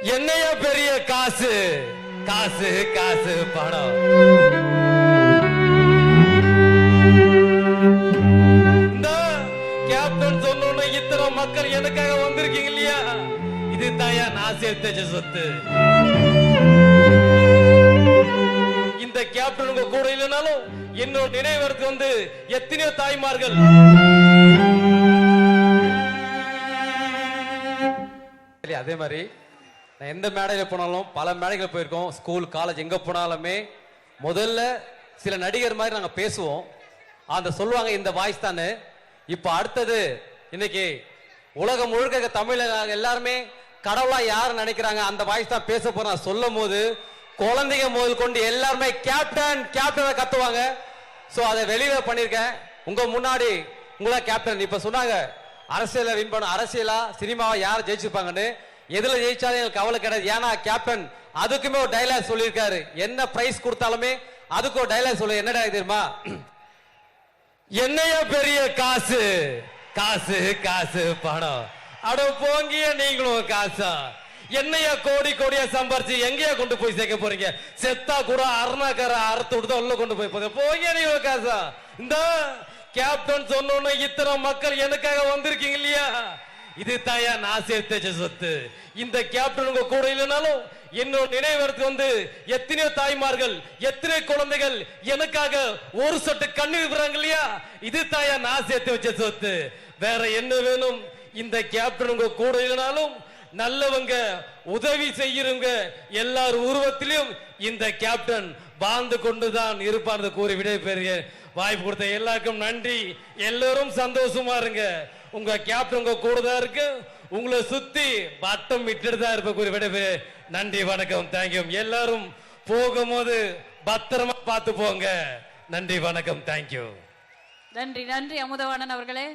என்னையா பெரிய காசு காசு காசு பணம். இந்த கேப்டன் சொன்ன இத்தனை மக்கள் எனக்காக வந்திருக்கீங்க இல்லையா, இது தாயா நான் சேர்த்து வச்ச சொத்து. இந்த கேப்டன் உங்க கூட இல்லைனாலும் என்னோட நினைவருக்கு வந்து எத்தனையோ தாய்மார்கள். அதே மாதிரி நான் எந்த மேடையில் போனாலும், பல மேடைகள் போயிருக்கோம், ஸ்கூல் காலேஜ் எங்க போனாலுமே முதல்ல சில நடிகர் மாதிரி நாங்க பேசுவோம். அந்த சொல்லுவாங்க இந்த வாய்ஸ் தானே. இப்ப அடுத்தது இன்னைக்கு உலகம் முழுக்க தமிழ எல்லாருமே கடவுளா யார் நினைக்கிறாங்க அந்த வாய்ஸ் தான் பேச போறேன். சொல்லும் போது குழந்தைங்க முதல் கொண்டு எல்லாருமே கேப்டன் கேப்டன் கத்துவாங்க. சோ அதை வெளியில பண்ணிருக்கேன் உங்க முன்னாடி. உங்களா கேப்டன் இப்ப சொன்னாங்க அரசியல வின் பண்ண, அரசியலா சினிமாவை யார் ஜெயிச்சிருப்பாங்கன்னு. எதுல ஜெயிச்சாலும் எனக்கு கவலை கிடையாது. ஏன்னா கேப்டன் அதுக்குமே ஒரு டைலாக் சொல்லியிருக்காரு. என்ன பிரைஸ் கொடுத்தாலுமே அதுக்கு ஒரு டைலாக் சொல்லு. என்ன டைலாக் தெரியுமா? என்னையா பெரிய காசு காசு காசு பணம். அட போங்கிய நீங்களும் காசா. என்னையா கோடி கோடியா சம்பாரிச்சு எங்கேயா கொண்டு போய் சேர்க்க போறீங்க? செத்தா கூட அருணாக்கார அறுத்து விட்டு உள்ள கொண்டு போய் போங்க நீங்களும் காசா. இந்த கேப்டன் சொன்ன இத்தனை மக்கள் எனக்காக வந்திருக்கீங்க இல்லையா, இது தாயா நான் சேர்த்து வச்ச சொத்து. இந்த கேப்டன் உங்க கூட இல்லைனாலும் என்னோட நினைவருக்கு வந்து எத்தனையோ தாய்மார்கள், எத்தனை குழந்தைகள் எனக்காக ஒரு சொட்டு கண்ணீர் விடுறாங்க இல்லையா, இது தாயா நான் சேர்த்து வச்ச சொத்து. வேற என்ன வேணும்? இந்த கேப்டன் உங்க கூட இல்லைனாலும் நல்லவங்க, உதவி செய்யறவங்க எல்லார் உருவத்திலும் இந்த கேப்டன் வாழ்ந்து கொண்டுதான் இருப்பார் கூறி விடைபெறுகிறேன். வாய்ப்பு கொடுத்த எல்லாருக்கும் நன்றி. எல்லாரும் சந்தோஷமா இருங்க. உங்க கேப்டன் உங்க கூட தான் இருக்கு. உங்களை சுத்தி வட்டம் விட்டுட்டு தான் இருப்ப கூறி விடைபெறு. நன்றி, வணக்கம், தேங்க்யூ. எல்லாரும் போகும்போது பத்திரமா பார்த்து போங்க. நன்றி, வணக்கம், தேங்க்யூ. நன்றி நன்றி அமுதவாணன் அவர்களே.